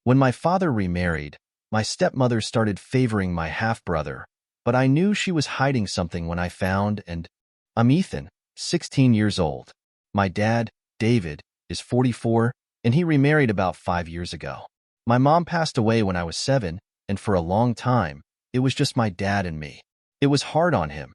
When my father remarried, my stepmother started favoring my half-brother, but I knew she was hiding something when I found and I'm Ethan, 16 years old. My dad, David, is 44, and he remarried about 5 years ago. My mom passed away when I was 7, and for a long time, it was just my dad and me. It was hard on him.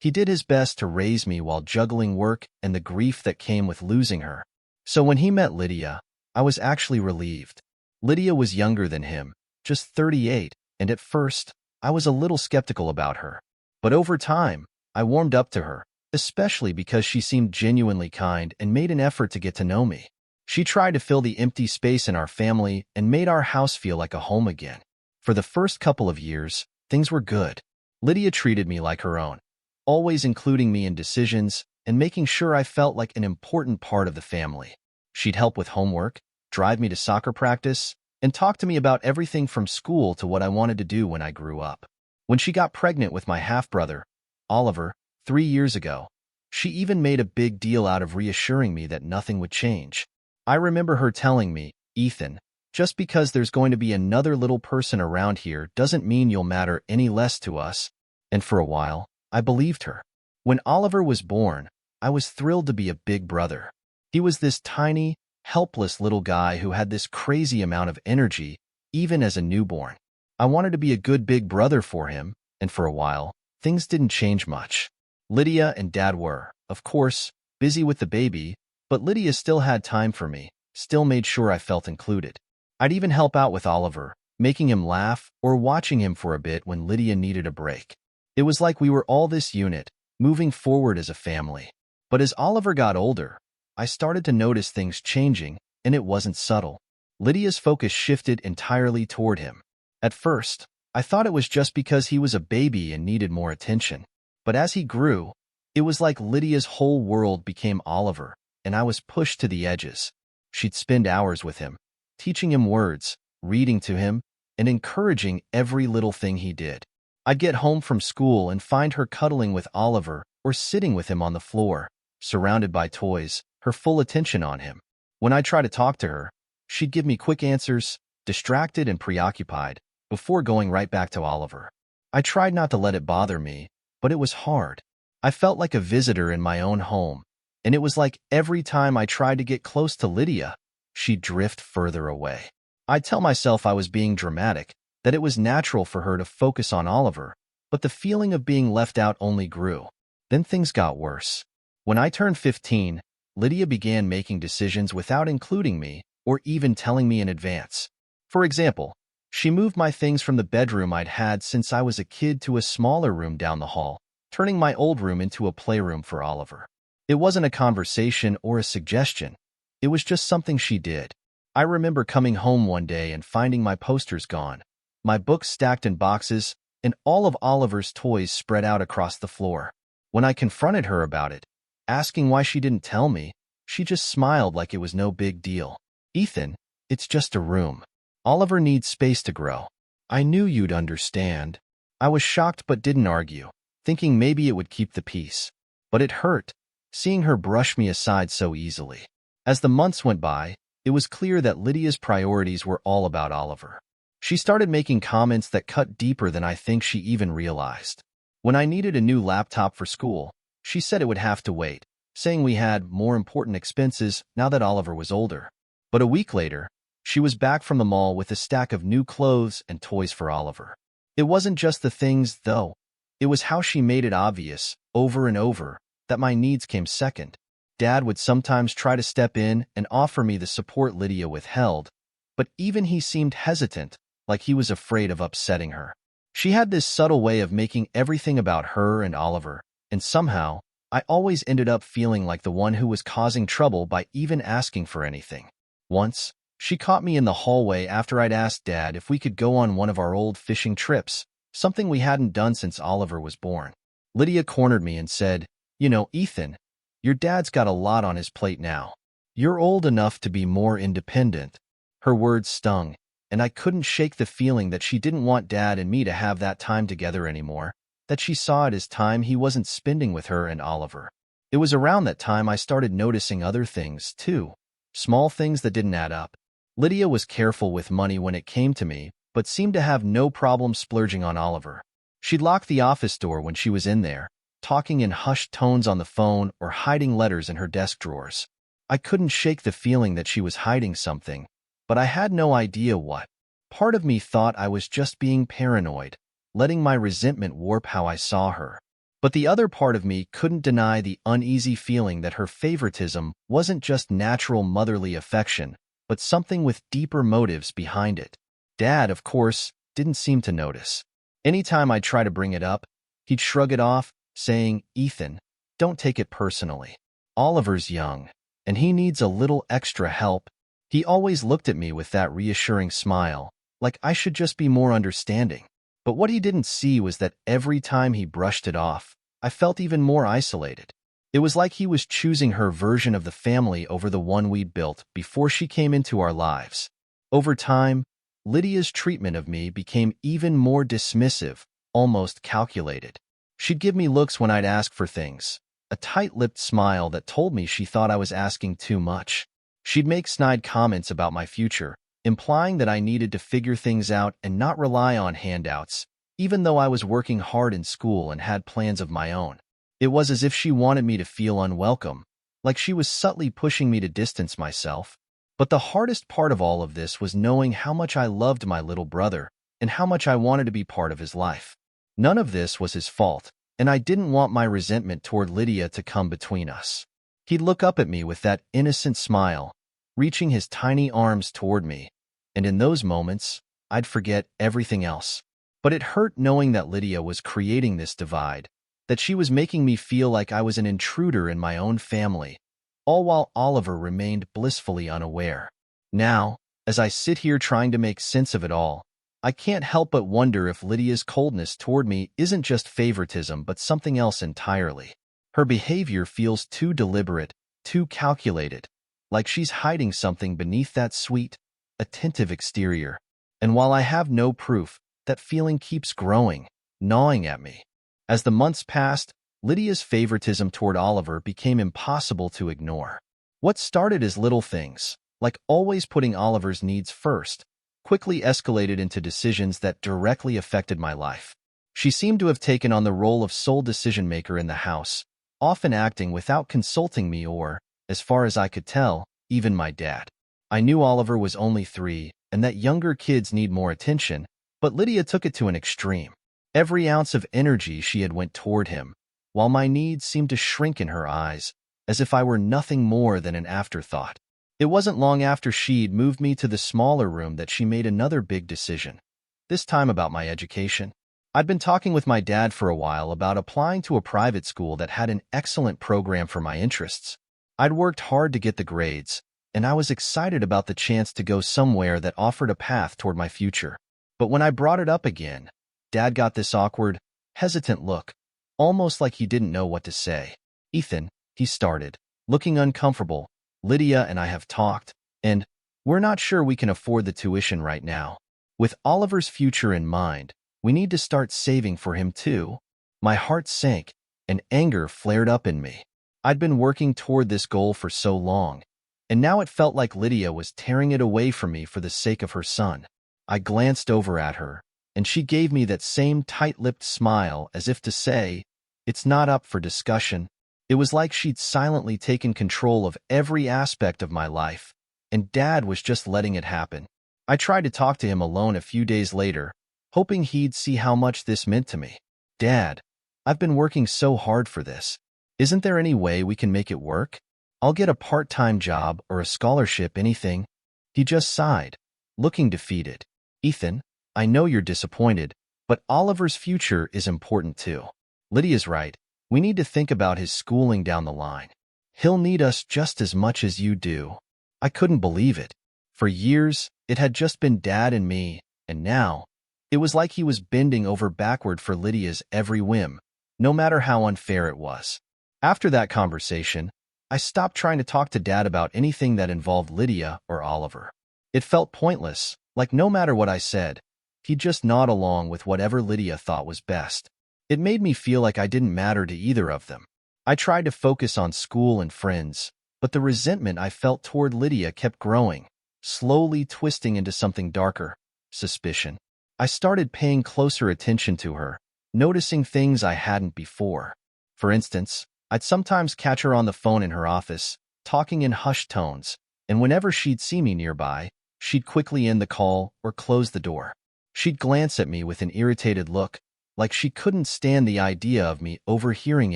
He did his best to raise me while juggling work and the grief that came with losing her. So when he met Lydia, I was actually relieved. Lydia was younger than him, just 38, and at first, I was a little skeptical about her. But over time, I warmed up to her, especially because she seemed genuinely kind and made an effort to get to know me. She tried to fill the empty space in our family and made our house feel like a home again. For the first couple of years, things were good. Lydia treated me like her own, always including me in decisions and making sure I felt like an important part of the family. She'd help with homework, drive me to soccer practice, and talk to me about everything from school to what I wanted to do when I grew up. When she got pregnant with my half-brother, Oliver, 3 years ago, she even made a big deal out of reassuring me that nothing would change. I remember her telling me, "Ethan, just because there's going to be another little person around here doesn't mean you'll matter any less to us." And for a while, I believed her. When Oliver was born, I was thrilled to be a big brother. He was this tiny, helpless little guy who had this crazy amount of energy, even as a newborn. I wanted to be a good big brother for him, and for a while, things didn't change much. Lydia and Dad were, of course, busy with the baby, but Lydia still had time for me, still made sure I felt included. I'd even help out with Oliver, making him laugh or watching him for a bit when Lydia needed a break. It was like we were all this unit, moving forward as a family. But as Oliver got older, I started to notice things changing, and it wasn't subtle. Lydia's focus shifted entirely toward him. At first, I thought it was just because he was a baby and needed more attention. But as he grew, it was like Lydia's whole world became Oliver, and I was pushed to the edges. She'd spend hours with him, teaching him words, reading to him, and encouraging every little thing he did. I'd get home from school and find her cuddling with Oliver or sitting with him on the floor, surrounded by toys, her full attention on him. When I tried to talk to her, she'd give me quick answers, distracted and preoccupied, before going right back to Oliver. I tried not to let it bother me, but it was hard. I felt like a visitor in my own home, and it was like every time I tried to get close to Lydia, she'd drift further away. I'd tell myself I was being dramatic, that it was natural for her to focus on Oliver, but the feeling of being left out only grew. Then things got worse. When I turned 15, Lydia began making decisions without including me or even telling me in advance. For example, she moved my things from the bedroom I'd had since I was a kid to a smaller room down the hall, turning my old room into a playroom for Oliver. It wasn't a conversation or a suggestion. It was just something she did. I remember coming home one day and finding my posters gone, my books stacked in boxes, and all of Oliver's toys spread out across the floor. When I confronted her about it, asking why she didn't tell me, she just smiled like it was no big deal. "Ethan, it's just a room. Oliver needs space to grow. I knew you'd understand." I was shocked but didn't argue, thinking maybe it would keep the peace. But it hurt, seeing her brush me aside so easily. As the months went by, it was clear that Lydia's priorities were all about Oliver. She started making comments that cut deeper than I think she even realized. When I needed a new laptop for school, she said it would have to wait, saying we had more important expenses now that Oliver was older. But a week later, she was back from the mall with a stack of new clothes and toys for Oliver. It wasn't just the things, though. It was how she made it obvious, over and over, that my needs came second. Dad would sometimes try to step in and offer me the support Lydia withheld, but even he seemed hesitant, like he was afraid of upsetting her. She had this subtle way of making everything about her and Oliver, and somehow, I always ended up feeling like the one who was causing trouble by even asking for anything. Once, she caught me in the hallway after I'd asked Dad if we could go on one of our old fishing trips, something we hadn't done since Oliver was born. Lydia cornered me and said, "You know, Ethan, your dad's got a lot on his plate now. You're old enough to be more independent." Her words stung, and I couldn't shake the feeling that she didn't want Dad and me to have that time together anymore, that she saw it as time he wasn't spending with her and Oliver. It was around that time I started noticing other things, too, small things that didn't add up. Lydia was careful with money when it came to me, but seemed to have no problem splurging on Oliver. She'd lock the office door when she was in there, talking in hushed tones on the phone or hiding letters in her desk drawers. I couldn't shake the feeling that she was hiding something, but I had no idea what. Part of me thought I was just being paranoid, letting my resentment warp how I saw her. But the other part of me couldn't deny the uneasy feeling that her favoritism wasn't just natural motherly affection, but something with deeper motives behind it. Dad, of course, didn't seem to notice. Anytime I'd try to bring it up, he'd shrug it off, saying, "Ethan, don't take it personally. Oliver's young, and he needs a little extra help." He always looked at me with that reassuring smile, like I should just be more understanding. But what he didn't see was that every time he brushed it off, I felt even more isolated. It was like he was choosing her version of the family over the one we'd built before she came into our lives. Over time, Lydia's treatment of me became even more dismissive, almost calculated. She'd give me looks when I'd ask for things, a tight-lipped smile that told me she thought I was asking too much. She'd make snide comments about my future, implying that I needed to figure things out and not rely on handouts, even though I was working hard in school and had plans of my own. It was as if she wanted me to feel unwelcome, like she was subtly pushing me to distance myself. But the hardest part of all of this was knowing how much I loved my little brother and how much I wanted to be part of his life. None of this was his fault, and I didn't want my resentment toward Lydia to come between us. He'd look up at me with that innocent smile, reaching his tiny arms toward me, and in those moments, I'd forget everything else. But it hurt knowing that Lydia was creating this divide, that she was making me feel like I was an intruder in my own family, all while Oliver remained blissfully unaware. Now, as I sit here trying to make sense of it all, I can't help but wonder if Lydia's coldness toward me isn't just favoritism but something else entirely. Her behavior feels too deliberate, too calculated, like she's hiding something beneath that sweet, attentive exterior. And while I have no proof, that feeling keeps growing, gnawing at me. As the months passed, Lydia's favoritism toward Oliver became impossible to ignore. What started as little things, like always putting Oliver's needs first, quickly escalated into decisions that directly affected my life. She seemed to have taken on the role of sole decision-maker in the house, often acting without consulting me or, as far as I could tell, even my dad. I knew Oliver was only 3 and that younger kids need more attention, but Lydia took it to an extreme. Every ounce of energy she had went toward him, while my needs seemed to shrink in her eyes, as if I were nothing more than an afterthought. It wasn't long after she'd moved me to the smaller room that she made another big decision, this time about my education. I'd been talking with my dad for a while about applying to a private school that had an excellent program for my interests. I'd worked hard to get the grades, and I was excited about the chance to go somewhere that offered a path toward my future. But when I brought it up again, Dad got this awkward, hesitant look, almost like he didn't know what to say. "Ethan," he started, looking uncomfortable, "Lydia and I have talked, and we're not sure we can afford the tuition right now. With Oliver's future in mind, we need to start saving for him too." My heart sank, and anger flared up in me. I'd been working toward this goal for so long, and now it felt like Lydia was tearing it away from me for the sake of her son. I glanced over at her, and she gave me that same tight-lipped smile as if to say, "It's not up for discussion." It was like she'd silently taken control of every aspect of my life, and Dad was just letting it happen. I tried to talk to him alone a few days later, hoping he'd see how much this meant to me. "Dad, I've been working so hard for this. Isn't there any way we can make it work? I'll get a part-time job or a scholarship, anything." He just sighed, looking defeated. "Ethan, I know you're disappointed, but Oliver's future is important too. Lydia's right. We need to think about his schooling down the line. He'll need us just as much as you do." I couldn't believe it. For years, it had just been Dad and me, and now, it was like he was bending over backward for Lydia's every whim, no matter how unfair it was. After that conversation, I stopped trying to talk to Dad about anything that involved Lydia or Oliver. It felt pointless, like no matter what I said, he'd just nod along with whatever Lydia thought was best. It made me feel like I didn't matter to either of them. I tried to focus on school and friends, but the resentment I felt toward Lydia kept growing, slowly twisting into something darker: suspicion. I started paying closer attention to her, noticing things I hadn't before. For instance, I'd sometimes catch her on the phone in her office, talking in hushed tones, and whenever she'd see me nearby, she'd quickly end the call or close the door. She'd glance at me with an irritated look, like she couldn't stand the idea of me overhearing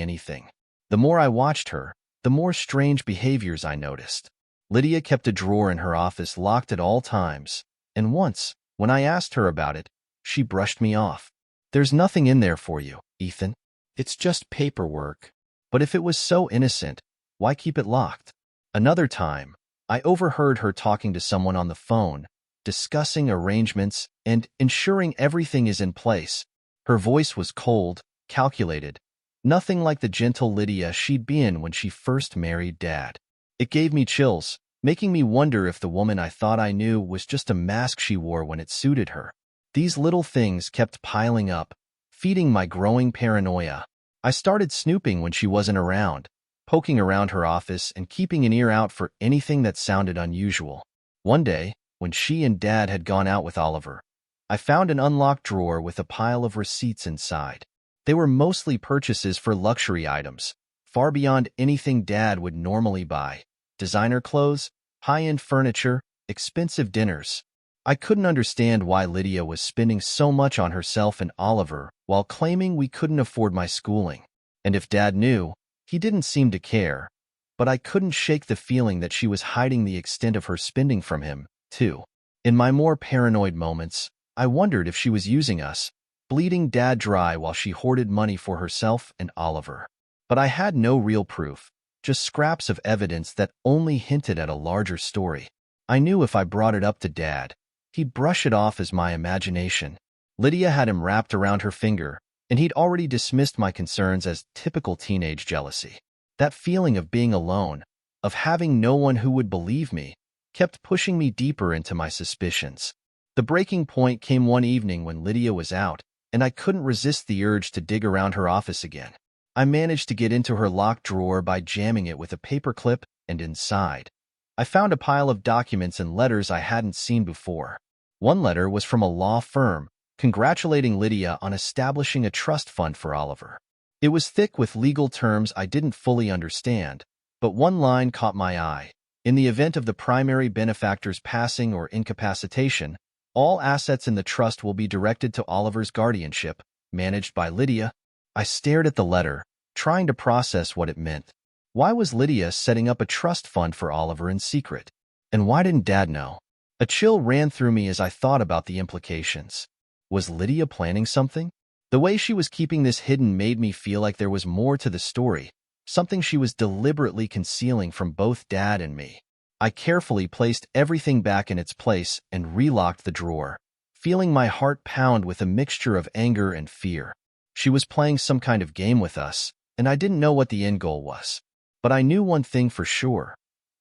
anything. The more I watched her, the more strange behaviors I noticed. Lydia kept a drawer in her office locked at all times, and once, when I asked her about it, she brushed me off. "There's nothing in there for you, Ethan. It's just paperwork." But if it was so innocent, why keep it locked? Another time, I overheard her talking to someone on the phone, discussing arrangements and ensuring everything is in place. Her voice was cold, calculated, nothing like the gentle Lydia she'd been when she first married Dad. It gave me chills, making me wonder if the woman I thought I knew was just a mask she wore when it suited her. These little things kept piling up, feeding my growing paranoia. I started snooping when she wasn't around, poking around her office and keeping an ear out for anything that sounded unusual. One day, when she and Dad had gone out with Oliver, I found an unlocked drawer with a pile of receipts inside. They were mostly purchases for luxury items, far beyond anything Dad would normally buy: designer clothes, high-end furniture, expensive dinners. I couldn't understand why Lydia was spending so much on herself and Oliver while claiming we couldn't afford my schooling. And if Dad knew, he didn't seem to care. But I couldn't shake the feeling that she was hiding the extent of her spending from him, too. In my more paranoid moments, I wondered if she was using us, bleeding Dad dry while she hoarded money for herself and Oliver. But I had no real proof, just scraps of evidence that only hinted at a larger story. I knew if I brought it up to Dad, he'd brush it off as my imagination. Lydia had him wrapped around her finger, and he'd already dismissed my concerns as typical teenage jealousy. That feeling of being alone, of having no one who would believe me, kept pushing me deeper into my suspicions. The breaking point came one evening when Lydia was out, and I couldn't resist the urge to dig around her office again. I managed to get into her locked drawer by jamming it with a paperclip, and inside, I found a pile of documents and letters I hadn't seen before. One letter was from a law firm, congratulating Lydia on establishing a trust fund for Oliver. It was thick with legal terms I didn't fully understand, but one line caught my eye. In the event of the primary benefactor's passing or incapacitation, all assets in the trust will be directed to Oliver's guardianship, managed by Lydia. I stared at the letter, trying to process what it meant. Why was Lydia setting up a trust fund for Oliver in secret? And why didn't Dad know? A chill ran through me as I thought about the implications. Was Lydia planning something? The way she was keeping this hidden made me feel like there was more to the story, something she was deliberately concealing from both Dad and me. I carefully placed everything back in its place and relocked the drawer, feeling my heart pound with a mixture of anger and fear. She was playing some kind of game with us, and I didn't know what the end goal was. But I knew one thing for sure.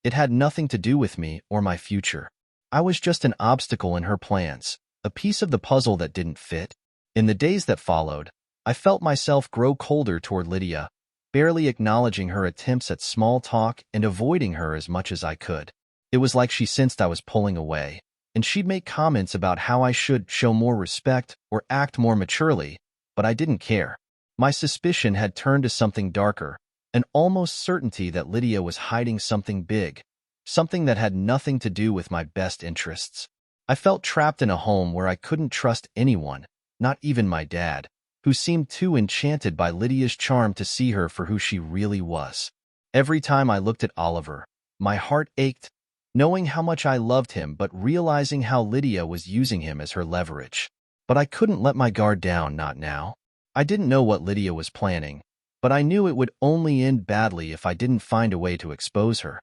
It had nothing to do with me or my future. I was just an obstacle in her plans, a piece of the puzzle that didn't fit. In the days that followed, I felt myself grow colder toward Lydia, barely acknowledging her attempts at small talk and avoiding her as much as I could. It was like she sensed I was pulling away, and she'd make comments about how I should show more respect or act more maturely, but I didn't care. My suspicion had turned to something darker, an almost certainty that Lydia was hiding something big, something that had nothing to do with my best interests. I felt trapped in a home where I couldn't trust anyone, not even my dad, who seemed too enchanted by Lydia's charm to see her for who she really was. Every time I looked at Oliver, my heart ached, knowing how much I loved him but realizing how Lydia was using him as her leverage. But I couldn't let my guard down, not now. I didn't know what Lydia was planning, but I knew it would only end badly if I didn't find a way to expose her.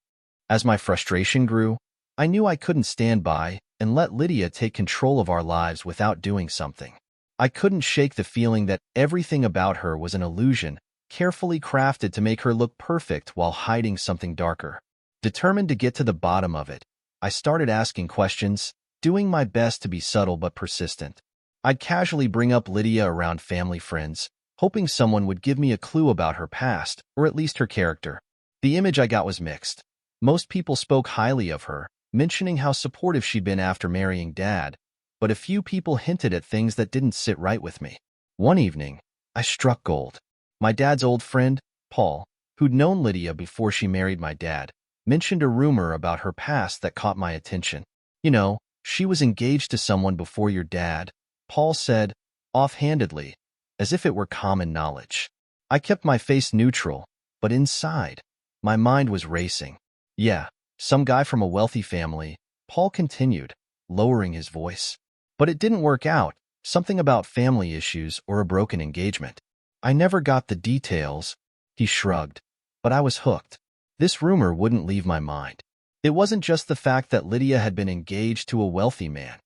As my frustration grew, I knew I couldn't stand by and let Lydia take control of our lives without doing something. I couldn't shake the feeling that everything about her was an illusion, carefully crafted to make her look perfect while hiding something darker. Determined to get to the bottom of it, I started asking questions, doing my best to be subtle but persistent. I'd casually bring up Lydia around family friends, hoping someone would give me a clue about her past, or at least her character. The image I got was mixed. Most people spoke highly of her, mentioning how supportive she'd been after marrying Dad, but a few people hinted at things that didn't sit right with me. One evening, I struck gold. My dad's old friend, Paul, who'd known Lydia before she married my dad, mentioned a rumor about her past that caught my attention. You know, she was engaged to someone before your dad, Paul said, offhandedly, as if it were common knowledge. I kept my face neutral, but inside, my mind was racing. Yeah, some guy from a wealthy family, Paul continued, lowering his voice. But it didn't work out, something about family issues or a broken engagement. I never got the details, he shrugged, but I was hooked. This rumor wouldn't leave my mind. It wasn't just the fact that Lydia had been engaged to a wealthy man.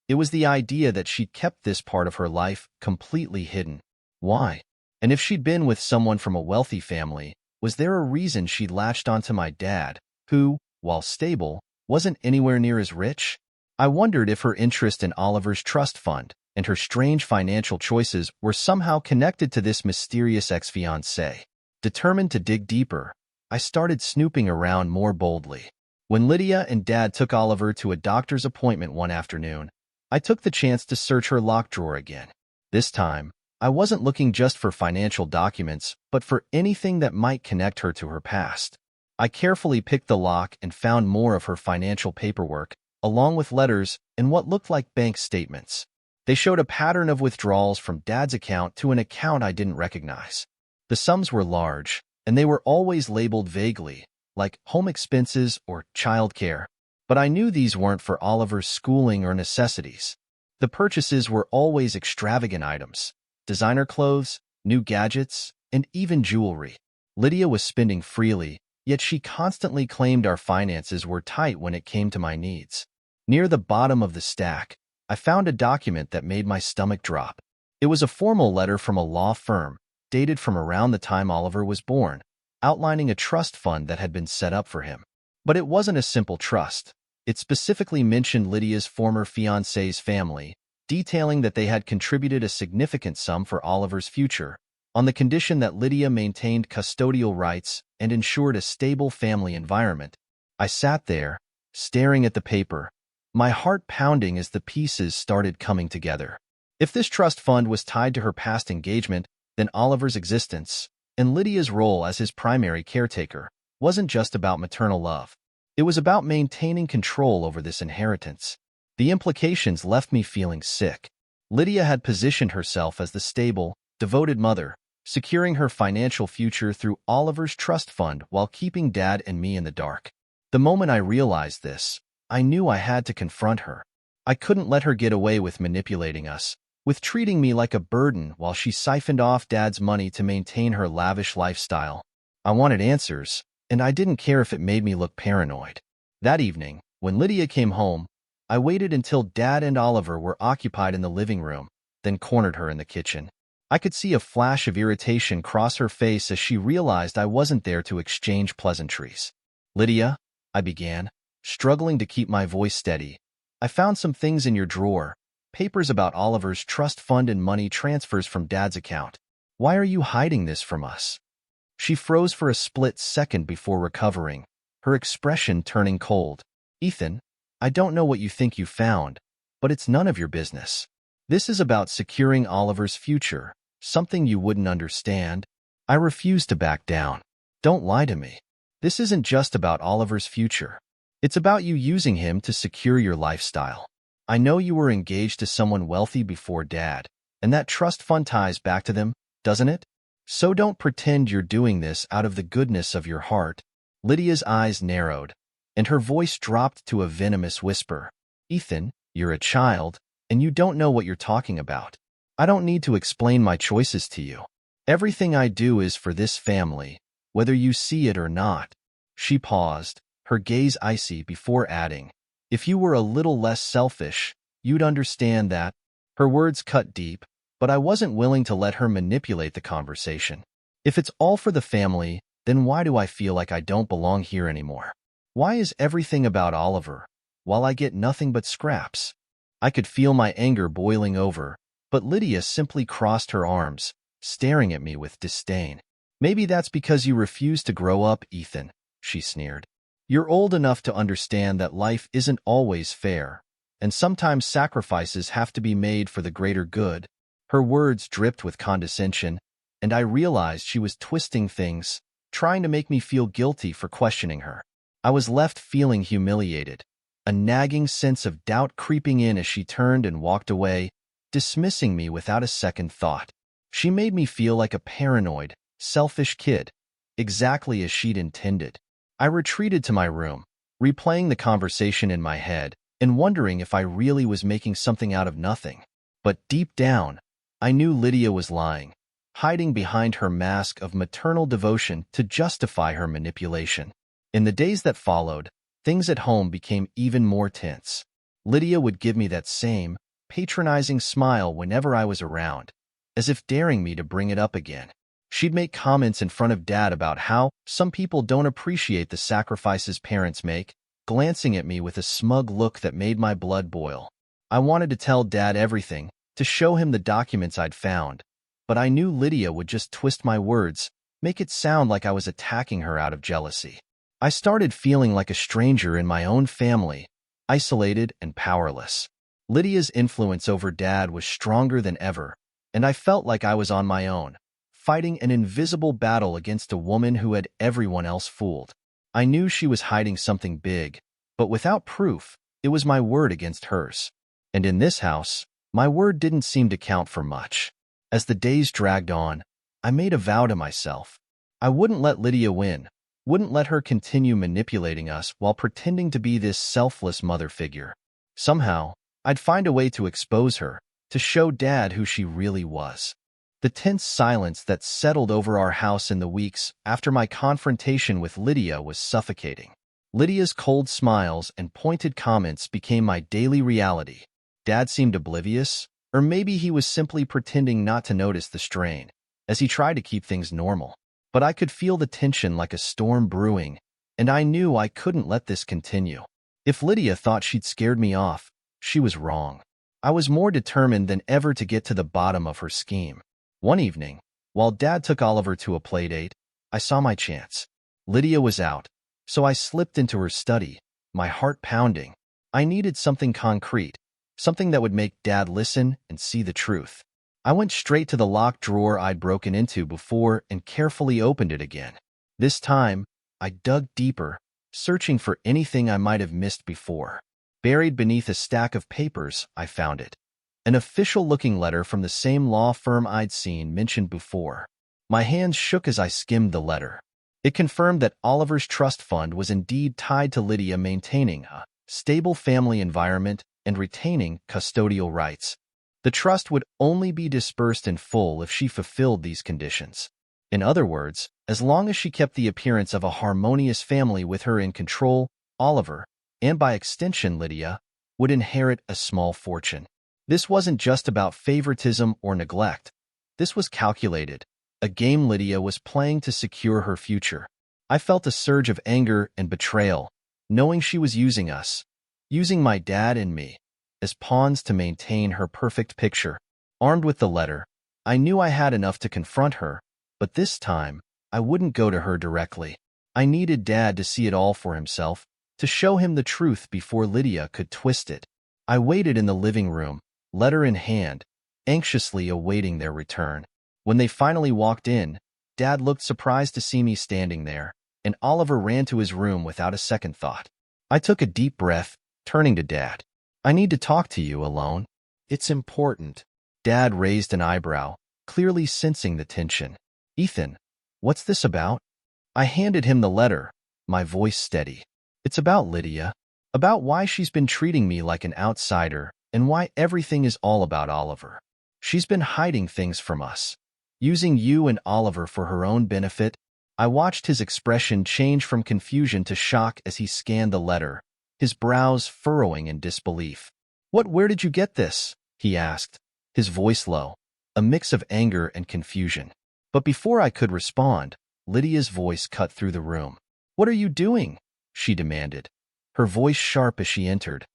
It was the idea that she'd kept this part of her life completely hidden. Why? And if she'd been with someone from a wealthy family, was there a reason she'd latched onto my dad, who, while stable, wasn't anywhere near as rich? I wondered if her interest in Oliver's trust fund and her strange financial choices were somehow connected to this mysterious ex-fiancé. Determined to dig deeper, I started snooping around more boldly. When Lydia and Dad took Oliver to a doctor's appointment one afternoon, I took the chance to search her locked drawer again. This time, I wasn't looking just for financial documents, but for anything that might connect her to her past. I carefully picked the lock and found more of her financial paperwork, along with letters and what looked like bank statements. They showed a pattern of withdrawals from Dad's account to an account I didn't recognize. The sums were large, and they were always labeled vaguely, like home expenses or childcare. But I knew these weren't for Oliver's schooling or necessities. The purchases were always extravagant items: designer clothes, new gadgets, and even jewelry. Lydia was spending freely, yet she constantly claimed our finances were tight when it came to my needs. Near the bottom of the stack, I found a document that made my stomach drop. It was a formal letter from a law firm, dated from around the time Oliver was born, outlining a trust fund that had been set up for him. But it wasn't a simple trust. It specifically mentioned Lydia's former fiancé's family, detailing that they had contributed a significant sum for Oliver's future, on the condition that Lydia maintained custodial rights and ensured a stable family environment. I sat there, staring at the paper, my heart pounding as the pieces started coming together. If this trust fund was tied to her past engagement, then Oliver's existence, and Lydia's role as his primary caretaker, wasn't just about maternal love. It was about maintaining control over this inheritance. The implications left me feeling sick. Lydia had positioned herself as the stable, devoted mother, securing her financial future through Oliver's trust fund while keeping Dad and me in the dark. The moment I realized this, I knew I had to confront her. I couldn't let her get away with manipulating us, with treating me like a burden while she siphoned off Dad's money to maintain her lavish lifestyle. I wanted answers, and I didn't care if it made me look paranoid. That evening, when Lydia came home, I waited until Dad and Oliver were occupied in the living room, then cornered her in the kitchen. I could see a flash of irritation cross her face as she realized I wasn't there to exchange pleasantries. "Lydia," I began, struggling to keep my voice steady, "I found some things in your drawer, papers about Oliver's trust fund and money transfers from Dad's account. Why are you hiding this from us?" She froze for a split second before recovering, her expression turning cold. "Ethan, I don't know what you think you found, but it's none of your business. This is about securing Oliver's future, something you wouldn't understand." I refused to back down. "Don't lie to me. This isn't just about Oliver's future. It's about you using him to secure your lifestyle. I know you were engaged to someone wealthy before Dad, and that trust fund ties back to them, doesn't it? So don't pretend you're doing this out of the goodness of your heart." Lydia's eyes narrowed, and her voice dropped to a venomous whisper. "Ethan, you're a child, and you don't know what you're talking about. I don't need to explain my choices to you. Everything I do is for this family, whether you see it or not." She paused, her gaze icy before adding, "If you were a little less selfish, you'd understand that." Her words cut deep, but I wasn't willing to let her manipulate the conversation. If it's all for the family, then why do I feel like I don't belong here anymore? Why is everything about Oliver, while I get nothing but scraps? I could feel my anger boiling over, but Lydia simply crossed her arms, staring at me with disdain. "Maybe that's because you refuse to grow up, Ethan," she sneered. You're old enough to understand that life isn't always fair, and sometimes sacrifices have to be made for the greater good." Her words dripped with condescension, and I realized she was twisting things, trying to make me feel guilty for questioning her. I was left feeling humiliated, a nagging sense of doubt creeping in as she turned and walked away, dismissing me without a second thought. She made me feel like a paranoid, selfish kid, exactly as she'd intended. I retreated to my room, replaying the conversation in my head and wondering if I really was making something out of nothing. But deep down, I knew Lydia was lying, hiding behind her mask of maternal devotion to justify her manipulation. In the days that followed, things at home became even more tense. Lydia would give me that same, patronizing smile whenever I was around, as if daring me to bring it up again. She'd make comments in front of Dad about how some people don't appreciate the sacrifices parents make, glancing at me with a smug look that made my blood boil. I wanted to tell Dad everything, to show him the documents I'd found, but I knew Lydia would just twist my words, make it sound like I was attacking her out of jealousy. I started feeling like a stranger in my own family, isolated and powerless. Lydia's influence over Dad was stronger than ever, and I felt like I was on my own, fighting an invisible battle against a woman who had everyone else fooled. I knew she was hiding something big, but without proof, it was my word against hers. And in this house, my word didn't seem to count for much. As the days dragged on, I made a vow to myself. I wouldn't let Lydia win, wouldn't let her continue manipulating us while pretending to be this selfless mother figure. Somehow, I'd find a way to expose her, to show Dad who she really was. The tense silence that settled over our house in the weeks after my confrontation with Lydia was suffocating. Lydia's cold smiles and pointed comments became my daily reality. Dad seemed oblivious, or maybe he was simply pretending not to notice the strain, as he tried to keep things normal. But I could feel the tension like a storm brewing, and I knew I couldn't let this continue. If Lydia thought she'd scared me off, she was wrong. I was more determined than ever to get to the bottom of her scheme. One evening, while Dad took Oliver to a playdate, I saw my chance. Lydia was out, so I slipped into her study, my heart pounding. I needed something concrete, something that would make Dad listen and see the truth. I went straight to the locked drawer I'd broken into before and carefully opened it again. This time, I dug deeper, searching for anything I might have missed before. Buried beneath a stack of papers, I found it. An official-looking letter from the same law firm I'd seen mentioned before. My hands shook as I skimmed the letter. It confirmed that Oliver's trust fund was indeed tied to Lydia maintaining a stable family environment and retaining custodial rights. The trust would only be dispersed in full if she fulfilled these conditions. In other words, as long as she kept the appearance of a harmonious family with her in control, Oliver, and by extension Lydia, would inherit a small fortune. This wasn't just about favoritism or neglect. This was calculated, a game Lydia was playing to secure her future. I felt a surge of anger and betrayal, knowing she was using us, using my dad and me, as pawns to maintain her perfect picture. Armed with the letter, I knew I had enough to confront her, but this time, I wouldn't go to her directly. I needed Dad to see it all for himself, to show him the truth before Lydia could twist it. I waited in the living room, letter in hand, anxiously awaiting their return. When they finally walked in, Dad looked surprised to see me standing there, and Oliver ran to his room without a second thought. I took a deep breath, turning to Dad. "I need to talk to you alone. It's important." Dad raised an eyebrow, clearly sensing the tension. "Ethan, what's this about?" I handed him the letter, my voice steady. "It's about Lydia, about why she's been treating me like an outsider and why everything is all about Oliver. She's been hiding things from us, using you and Oliver for her own benefit." I watched his expression change from confusion to shock as he scanned the letter, his brows furrowing in disbelief. Where did you get this?" he asked, his voice low, a mix of anger and confusion. But before I could respond, Lydia's voice cut through the room. "What are you doing?" she demanded, her voice sharp as she entered,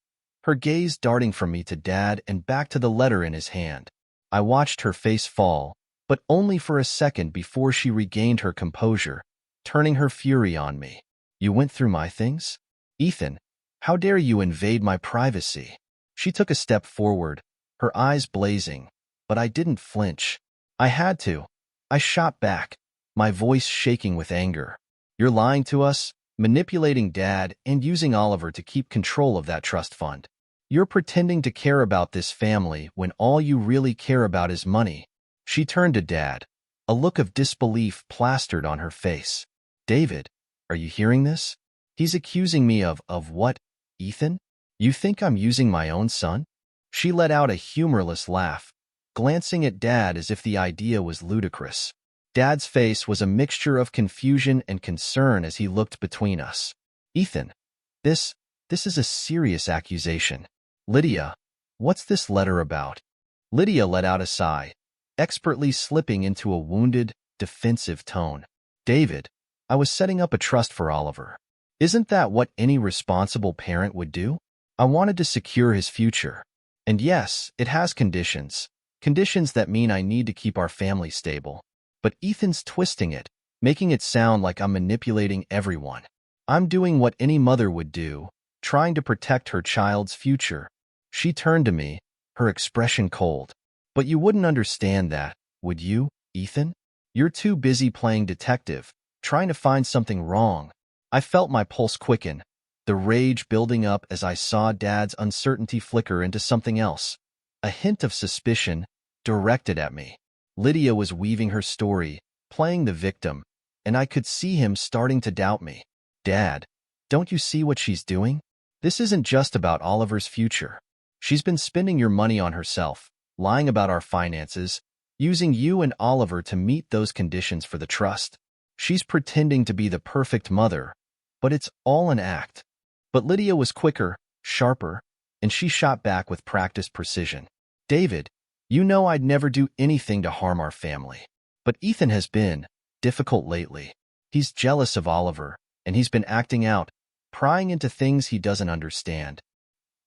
her gaze darting from me to Dad and back to the letter in his hand. I watched her face fall, but only for a second before she regained her composure, turning her fury on me. You went through my things? Ethan, how dare you invade my privacy? She took a step forward, her eyes blazing, but I didn't flinch. I had to. I shot back, my voice shaking with anger. You're lying to us, manipulating Dad, and using Oliver to keep control of that trust fund. You're pretending to care about this family when all you really care about is money. She turned to Dad, a look of disbelief plastered on her face. David, are you hearing this? He's accusing me of what, Ethan? You think I'm using my own son? She let out a humorless laugh, glancing at Dad as if the idea was ludicrous. Dad's face was a mixture of confusion and concern as he looked between us. Ethan, this is a serious accusation. Lydia, what's this letter about? Lydia let out a sigh, expertly slipping into a wounded, defensive tone. David, I was setting up a trust for Oliver. Isn't that what any responsible parent would do? I wanted to secure his future. And yes, it has conditions. Conditions that mean I need to keep our family stable. But Ethan's twisting it, making it sound like I'm manipulating everyone. I'm doing what any mother would do, trying to protect her child's future. She turned to me, her expression cold. But you wouldn't understand that, would you, Ethan? You're too busy playing detective, trying to find something wrong. I felt my pulse quicken, the rage building up as I saw Dad's uncertainty flicker into something else. A hint of suspicion directed at me. Lydia was weaving her story, playing the victim, and I could see him starting to doubt me. Dad, don't you see what she's doing? This isn't just about Oliver's future. She's been spending your money on herself, lying about our finances, using you and Oliver to meet those conditions for the trust. She's pretending to be the perfect mother, but it's all an act. But Lydia was quicker, sharper, and she shot back with practiced precision. David, you know I'd never do anything to harm our family. But Ethan has been difficult lately. He's jealous of Oliver, and he's been acting out, prying into things he doesn't understand.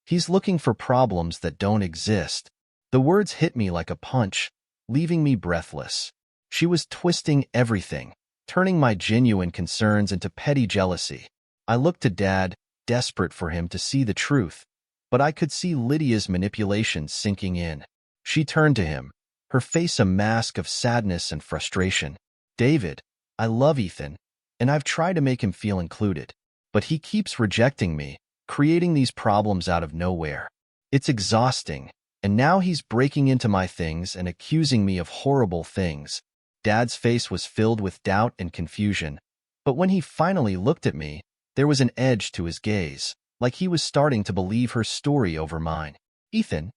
He's looking for problems that don't exist. The words hit me like a punch, leaving me breathless. She was twisting everything, turning my genuine concerns into petty jealousy. I looked to Dad, desperate for him to see the truth, but I could see Lydia's manipulation sinking in. She turned to him, her face a mask of sadness and frustration. David, I love Ethan, and I've tried to make him feel included. But he keeps rejecting me, creating these problems out of nowhere. It's exhausting, and now he's breaking into my things and accusing me of horrible things. Dad's face was filled with doubt and confusion, but when he finally looked at me, there was an edge to his gaze, like he was starting to believe her story over mine. Ethan,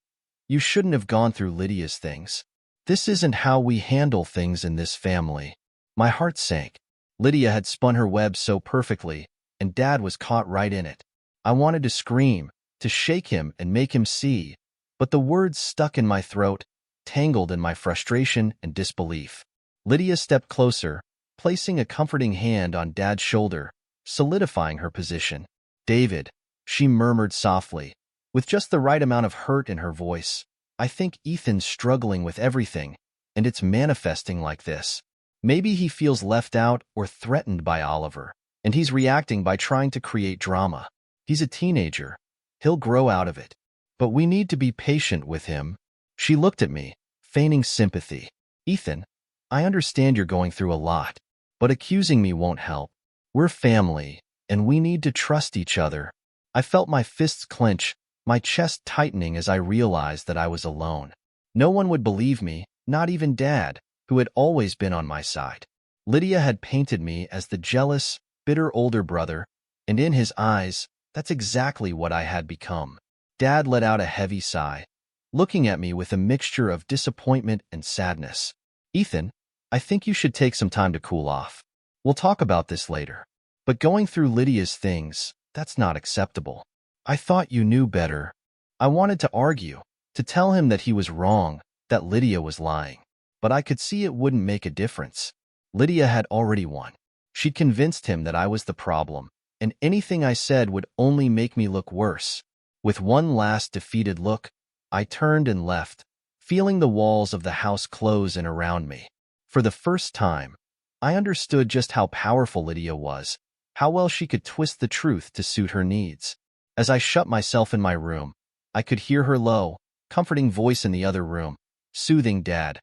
you shouldn't have gone through Lydia's things. This isn't how we handle things in this family. My heart sank. Lydia had spun her web so perfectly, and Dad was caught right in it. I wanted to scream, to shake him and make him see, but the words stuck in my throat, tangled in my frustration and disbelief. Lydia stepped closer, placing a comforting hand on Dad's shoulder, solidifying her position. David, she murmured softly, with just the right amount of hurt in her voice. I think Ethan's struggling with everything, and it's manifesting like this. Maybe he feels left out or threatened by Oliver, and he's reacting by trying to create drama. He's a teenager. He'll grow out of it. But we need to be patient with him. She looked at me, feigning sympathy. Ethan, I understand you're going through a lot, but accusing me won't help. We're family, and we need to trust each other. I felt my fists clench, my chest tightening as I realized that I was alone. No one would believe me, not even Dad, who had always been on my side. Lydia had painted me as the jealous, bitter older brother, and in his eyes, that's exactly what I had become. Dad let out a heavy sigh, looking at me with a mixture of disappointment and sadness. Ethan, I think you should take some time to cool off. We'll talk about this later. But going through Lydia's things, that's not acceptable. I thought you knew better. I wanted to argue, to tell him that he was wrong, that Lydia was lying. But I could see it wouldn't make a difference. Lydia had already won. She'd convinced him that I was the problem, and anything I said would only make me look worse. With one last defeated look, I turned and left, feeling the walls of the house close in around me. For the first time, I understood just how powerful Lydia was, how well she could twist the truth to suit her needs. As I shut myself in my room, I could hear her low, comforting voice in the other room, soothing Dad,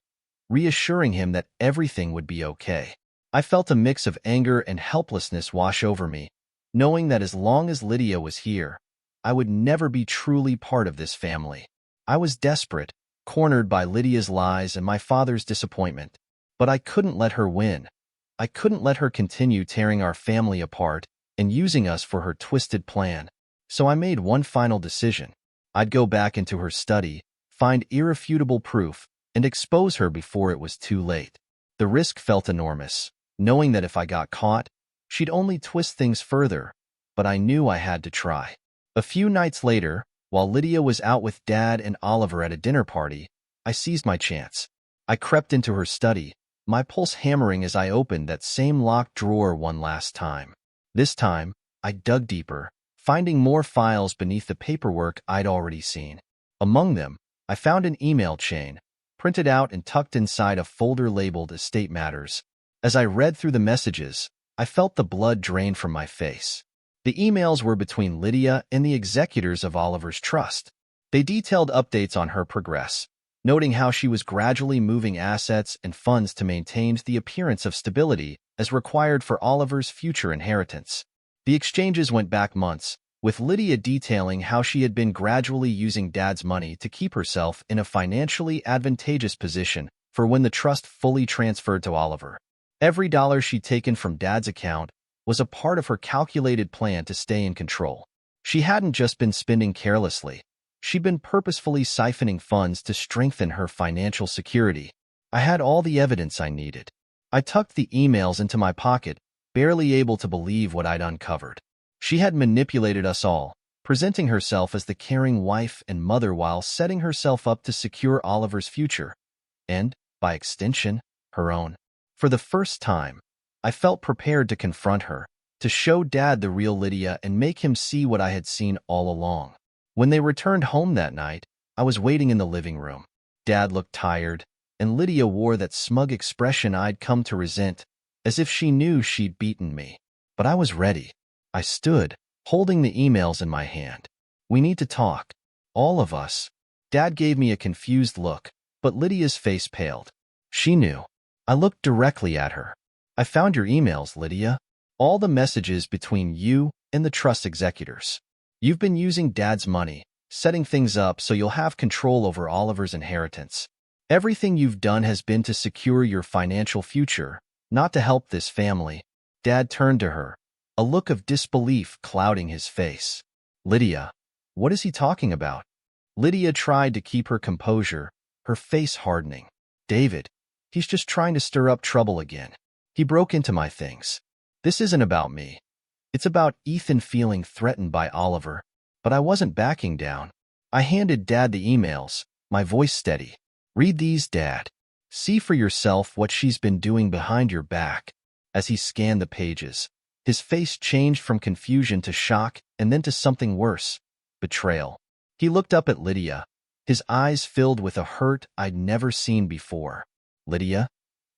reassuring him that everything would be okay. I felt a mix of anger and helplessness wash over me, knowing that as long as Lydia was here, I would never be truly part of this family. I was desperate, cornered by Lydia's lies and my father's disappointment, but I couldn't let her win. I couldn't let her continue tearing our family apart and using us for her twisted plan. So I made one final decision. I'd go back into her study, find irrefutable proof, and expose her before it was too late. The risk felt enormous, knowing that if I got caught, she'd only twist things further, but I knew I had to try. A few nights later, while Lydia was out with Dad and Oliver at a dinner party, I seized my chance. I crept into her study, my pulse hammering as I opened that same locked drawer one last time. This time, I dug deeper, finding more files beneath the paperwork I'd already seen. Among them, I found an email chain, printed out and tucked inside a folder labeled Estate Matters. As I read through the messages, I felt the blood drain from my face. The emails were between Lydia and the executors of Oliver's trust. They detailed updates on her progress, noting how she was gradually moving assets and funds to maintain the appearance of stability as required for Oliver's future inheritance. The exchanges went back months, with Lydia detailing how she had been gradually using Dad's money to keep herself in a financially advantageous position for when the trust fully transferred to Oliver. Every dollar she'd taken from Dad's account was a part of her calculated plan to stay in control. She hadn't just been spending carelessly. She'd been purposefully siphoning funds to strengthen her financial security. I had all the evidence I needed. I tucked the emails into my pocket, barely able to believe what I'd uncovered. She had manipulated us all, presenting herself as the caring wife and mother while setting herself up to secure Oliver's future, and, by extension, her own. For the first time, I felt prepared to confront her, to show Dad the real Lydia and make him see what I had seen all along. When they returned home that night, I was waiting in the living room. Dad looked tired, and Lydia wore that smug expression I'd come to resent, as if she knew she'd beaten me. But I was ready. I stood, holding the emails in my hand. "We need to talk. All of us." Dad gave me a confused look, but Lydia's face paled. She knew. I looked directly at her. "I found your emails, Lydia. All the messages between you and the trust executors. You've been using Dad's money, setting things up so you'll have control over Oliver's inheritance. Everything you've done has been to secure your financial future, not to help this family." Dad turned to her, a look of disbelief clouding his face. "Lydia, what is he talking about?" Lydia tried to keep her composure, her face hardening. "David, he's just trying to stir up trouble again. He broke into my things. This isn't about me. It's about Ethan feeling threatened by Oliver." But I wasn't backing down. I handed Dad the emails, my voice steady. "Read these, Dad. See for yourself what she's been doing behind your back." As he scanned the pages, his face changed from confusion to shock and then to something worse, betrayal. He looked up at Lydia, his eyes filled with a hurt I'd never seen before. "Lydia,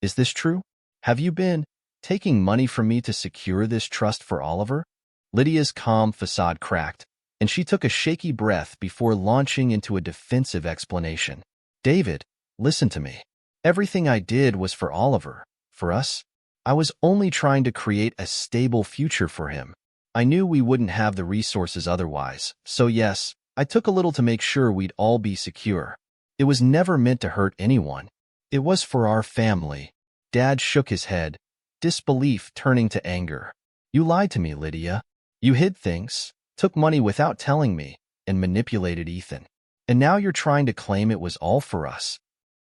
is this true? Have you been taking money from me to secure this trust for Oliver?" Lydia's calm facade cracked, and she took a shaky breath before launching into a defensive explanation. "David, listen to me. Everything I did was for Oliver, for us. I was only trying to create a stable future for him. I knew we wouldn't have the resources otherwise, so yes, I took a little to make sure we'd all be secure. It was never meant to hurt anyone. It was for our family." Dad shook his head, disbelief turning to anger. "You lied to me, Lydia. You hid things, took money without telling me, and manipulated Ethan. And now you're trying to claim it was all for us."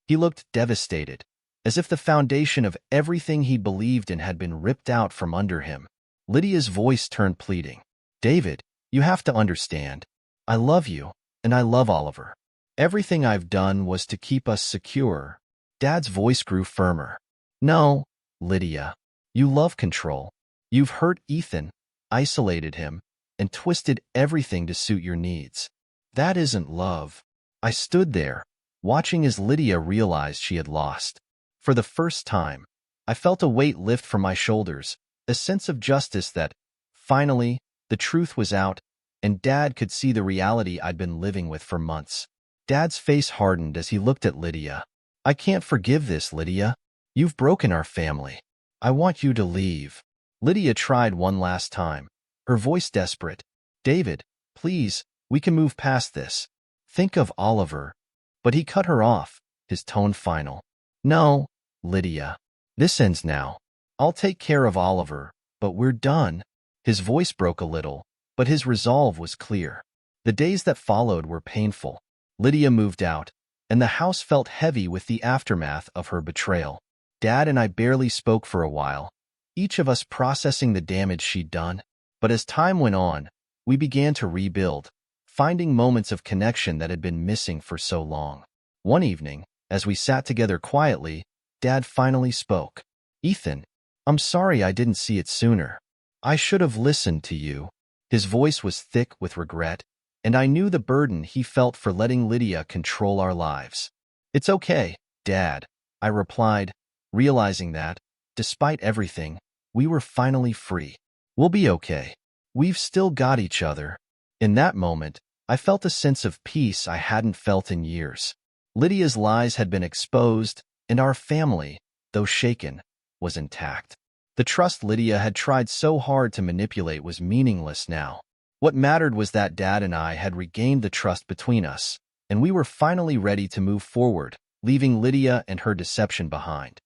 He looked devastated, as if the foundation of everything he believed in had been ripped out from under him. Lydia's voice turned pleading. "David, you have to understand. I love you, and I love Oliver. Everything I've done was to keep us secure." Dad's voice grew firmer. "No, Lydia. You love control. You've hurt Ethan, isolated him, and twisted everything to suit your needs. That isn't love." I stood there, watching as Lydia realized she had lost. For the first time, I felt a weight lift from my shoulders, a sense of justice that, Finally, the truth was out, and Dad could see the reality I'd been living with for months. Dad's face hardened as he looked at Lydia. "I can't forgive this, Lydia. You've broken our family. I want you to leave." Lydia tried one last time, her voice desperate. "David, please, we can move past this. Think of Oliver." But he cut her off, his tone final. "No, Lydia. This ends now. I'll take care of Oliver, but we're done." His voice broke a little, but his resolve was clear. The days that followed were painful. Lydia moved out, and the house felt heavy with the aftermath of her betrayal. Dad and I barely spoke for a while, each of us processing the damage she'd done. But as time went on, we began to rebuild, finding moments of connection that had been missing for so long. One evening, as we sat together quietly, Dad finally spoke. "Ethan, I'm sorry I didn't see it sooner. I should have listened to you." His voice was thick with regret, and I knew the burden he felt for letting Lydia control our lives. "It's okay, Dad," I replied, realizing that, despite everything, we were finally free. "We'll be okay. We've still got each other." In that moment, I felt a sense of peace I hadn't felt in years. Lydia's lies had been exposed, and our family, though shaken, was intact. The trust Lydia had tried so hard to manipulate was meaningless now. What mattered was that Dad and I had regained the trust between us, and we were finally ready to move forward, leaving Lydia and her deception behind.